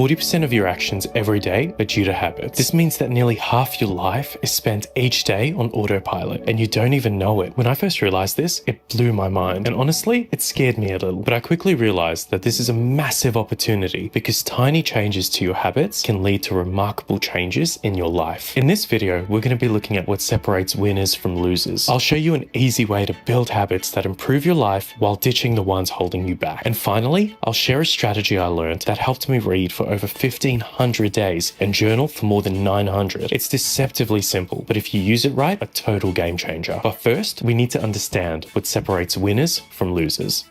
40% of your actions every day are due to habits. This means that nearly half your life is spent each day on autopilot, and you don't even know it. When I first realized this, it blew my mind, and honestly, it scared me a little. But I quickly realized that this is a massive opportunity because tiny changes to your habits can lead to remarkable changes in your life. In this video, we're going to be looking at what separates winners from losers. I'll show you an easy way to build habits that improve your life while ditching the ones holding you back. And finally, I'll share a strategy I learned that helped me read for over 1,500 days and journal for more than 900. It's deceptively simple, but if you use it right, a total game changer. But first, we need to understand what separates winners from losers.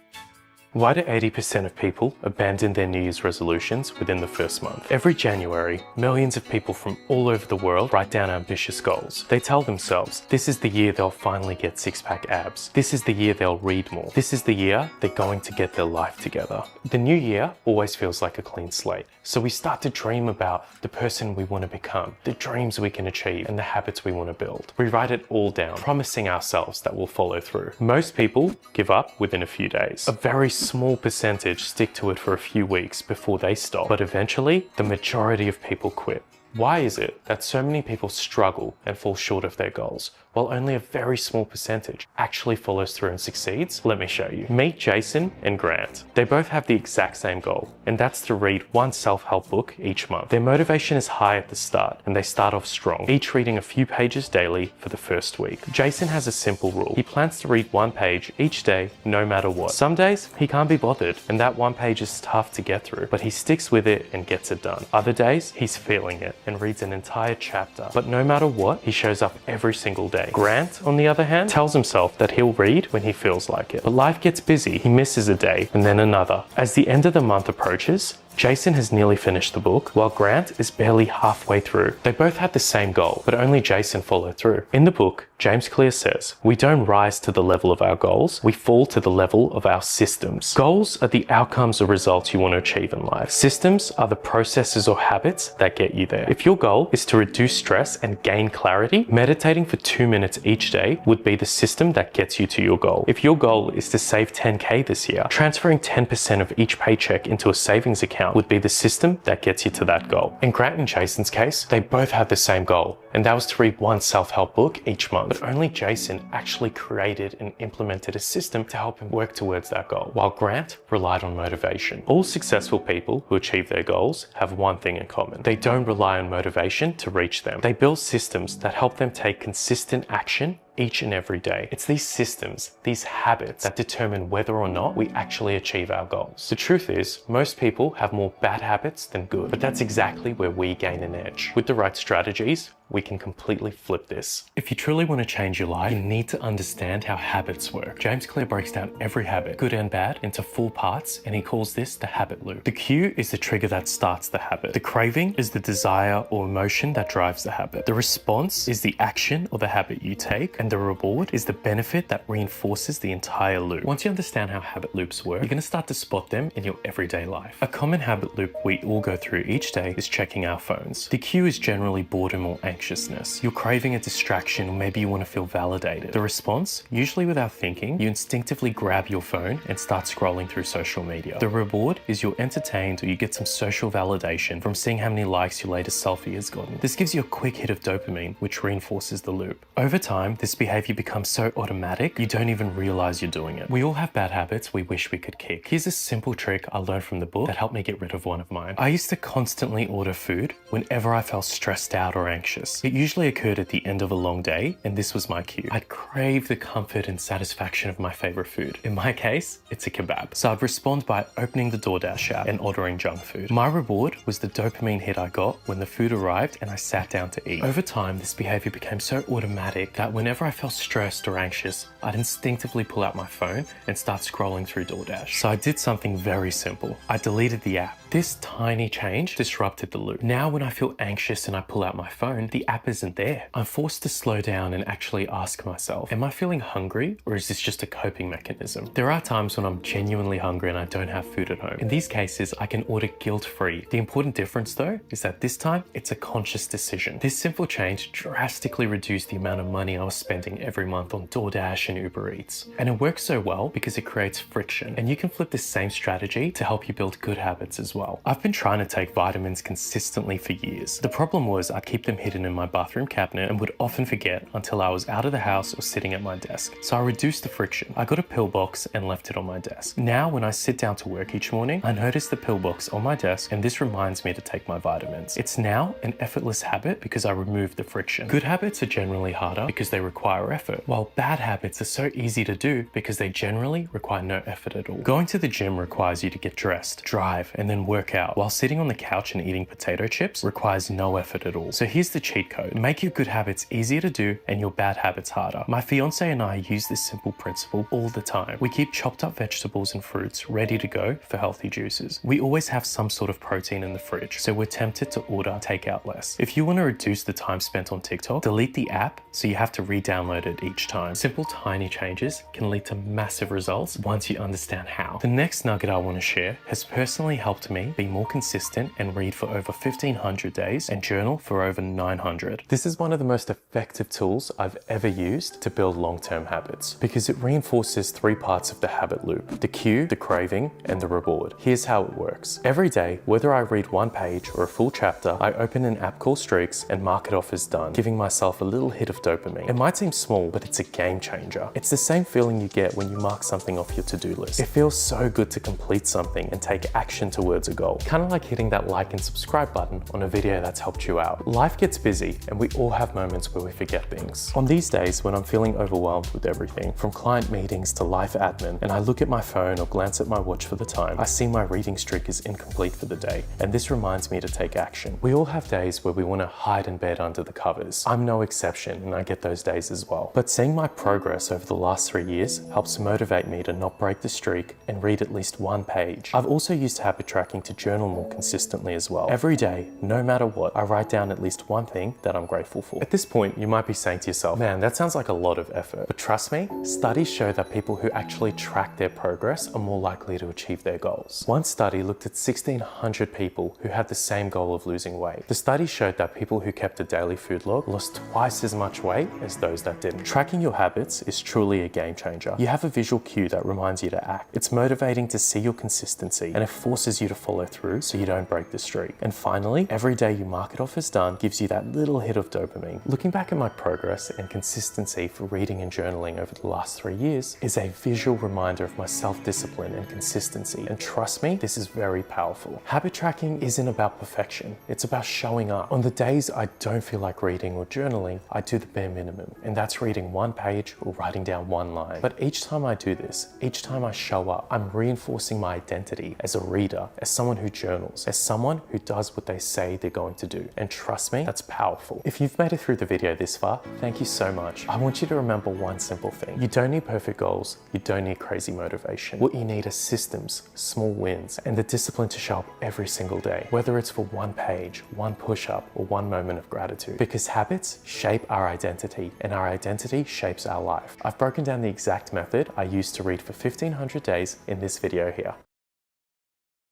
Why do 80% of people abandon their New Year's resolutions within the first month? Every January, millions of people from all over the world write down ambitious goals. They tell themselves, this is the year they'll finally get six-pack abs. This is the year they'll read more. This is the year they're going to get their life together. The new year always feels like a clean slate. So we start to dream about the person we want to become, the dreams we can achieve, and the habits we want to build. We write it all down, promising ourselves that we'll follow through. Most people give up within a few days. A very small percentage stick to it for a few weeks before they stop, but eventually the majority of people quit. Why is it that so many people struggle and fall short of their goals, while only a very small percentage actually follows through and succeeds? Let me show you. Meet Jason and Grant. They both have the exact same goal, and that's to read one self-help book each month. Their motivation is high at the start, and they start off strong, each reading a few pages daily for the first week. Jason has a simple rule. He plans to read one page each day, no matter what. Some days, he can't be bothered, and that one page is tough to get through, but he sticks with it and gets it done. Other days, he's feeling it and reads an entire chapter, but no matter what, he shows up every single day. Grant, on the other hand, tells himself that he'll read when he feels like it, but life gets busy. He misses a day and then another. As the end of the month approaches, Jason has nearly finished the book, while Grant is barely halfway through. They both had the same goal, but only Jason followed through. In the book, James Clear says, we don't rise to the level of our goals, we fall to the level of our systems. Goals are the outcomes or results you want to achieve in life. Systems are the processes or habits that get you there. If your goal is to reduce stress and gain clarity, meditating for 2 minutes each day would be the system that gets you to your goal. If your goal is to save 10K this year, transferring 10% of each paycheck into a savings account would be the system that gets you to that goal. In Grant and Jason's case, they both had the same goal, and that was to read one self-help book each month. But only Jason actually created and implemented a system to help him work towards that goal, while Grant relied on motivation. All successful people who achieve their goals have one thing in common. They don't rely on motivation to reach them. They build systems that help them take consistent action each and every day. It's these systems, these habits, that determine whether or not we actually achieve our goals. The truth is, most people have more bad habits than good, but that's exactly where we gain an edge. With the right strategies, we can completely flip this. If you truly want to change your life, you need to understand how habits work. James Clear breaks down every habit, good and bad, into 4 parts, and he calls this the habit loop. The cue is the trigger that starts the habit. The craving is the desire or emotion that drives the habit. The response is the action or the habit you take, and the reward is the benefit that reinforces the entire loop. Once you understand how habit loops work, you're going to start to spot them in your everyday life. A common habit loop we all go through each day is checking our phones. The cue is generally boredom or anxiousness. You're craving a distraction, or maybe you want to feel validated. The response, usually without thinking, you instinctively grab your phone and start scrolling through social media. The reward is you're entertained or you get some social validation from seeing how many likes your latest selfie has gotten. This gives you a quick hit of dopamine, which reinforces the loop. Over time, this behavior becomes so automatic, you don't even realize you're doing it. We all have bad habits we wish we could kick. Here's a simple trick I learned from the book that helped me get rid of one of mine. I used to constantly order food whenever I felt stressed out or anxious. It usually occurred at the end of a long day, and this was my cue. I'd crave the comfort and satisfaction of my favorite food. In my case, it's a kebab. So I'd respond by opening the DoorDash app and ordering junk food. My reward was the dopamine hit I got when the food arrived and I sat down to eat. Over time, this behavior became so automatic that whenever I felt stressed or anxious, I'd instinctively pull out my phone and start scrolling through DoorDash. So I did something very simple. I deleted the app. This tiny change disrupted the loop. Now when I feel anxious and I pull out my phone, the the app isn't there. I'm forced to slow down and actually ask myself, am I feeling hungry or is this just a coping mechanism? There are times when I'm genuinely hungry and I don't have food at home. In these cases, I can order guilt-free. The important difference though is that this time it's a conscious decision. This simple change drastically reduced the amount of money I was spending every month on DoorDash and Uber Eats. And it works so well because it creates friction, and you can flip this same strategy to help you build good habits as well. I've been trying to take vitamins consistently for years. The problem was I'd keep them hidden in my bathroom cabinet and would often forget until I was out of the house or sitting at my desk. So I reduced the friction. I got a pill box and left it on my desk. Now when I sit down to work each morning, I notice the pill box on my desk, and this reminds me to take my vitamins. It's now an effortless habit because I removed the friction. Good habits are generally harder because they require effort, while bad habits are so easy to do because they generally require no effort at all. Going to the gym requires you to get dressed, drive, and then work out, while sitting on the couch and eating potato chips requires no effort at all. So here's the cheat code. Make your good habits easier to do and your bad habits harder. My fiance and I use this simple principle all the time. We keep chopped up vegetables and fruits ready to go for healthy juices. We always have some sort of protein in the fridge, so we're tempted to order takeout less. If you want to reduce the time spent on TikTok, delete the app so you have to re-download it each time. Simple tiny changes can lead to massive results once you understand how. The next nugget I want to share has personally helped me be more consistent and read for over 1,500 days and journal for over 900. This is one of the most effective tools I've ever used to build long-term habits because it reinforces 3 parts of the habit loop: the cue, the craving, and the reward. Here's how it works. Every day, whether I read 1 page or a full chapter, I open an app called Streaks and mark it off as done, giving myself a little hit of dopamine. It might seem small, but it's a game changer. It's the same feeling you get when you mark something off your to-do list. It feels so good to complete something and take action towards a goal. Kind of like hitting that like and subscribe button on a video that's helped you out. Life gets busy and we all have moments where we forget things. On these days when I'm feeling overwhelmed with everything, from client meetings to life admin, and I look at my phone or glance at my watch for the time, I see my reading streak is incomplete for the day, and this reminds me to take action. We all have days where we want to hide in bed under the covers. I'm no exception, and I get those days as well. But seeing my progress over the last 3 years helps motivate me to not break the streak and read at least 1 page. I've also used habit tracking to journal more consistently as well. Every day, no matter what, I write down at least 1 thing that I'm grateful for. At this point, you might be saying to yourself, man, that sounds like a lot of effort. But trust me, studies show that people who actually track their progress are more likely to achieve their goals. One study looked at 1,600 people who had the same goal of losing weight. The study showed that people who kept a daily food log lost twice as much weight as those that didn't. Tracking your habits is truly a game changer. You have a visual cue that reminds you to act. It's motivating to see your consistency, and it forces you to follow through so you don't break the streak. And finally, every day you mark it off as done gives you that little hit of dopamine. Looking back at my progress and consistency for reading and journaling over the last 3 years is a visual reminder of my self-discipline and consistency. And trust me, this is very powerful. Habit tracking isn't about perfection. It's about showing up. On the days I don't feel like reading or journaling, I do the bare minimum, and that's reading 1 page or writing down 1 line. But each time I do this, each time I show up, I'm reinforcing my identity as a reader, as someone who journals, as someone who does what they say they're going to do. And trust me, that's powerful. If you've made it through the video this far, thank you so much. I want you to remember one simple thing. You don't need perfect goals. You don't need crazy motivation. What you need are systems, small wins, and the discipline to show up every single day, whether it's for 1 page, 1 push-up, or 1 moment of gratitude. Because habits shape our identity, and our identity shapes our life. I've broken down the exact method I used to read for 1,500 days in this video here.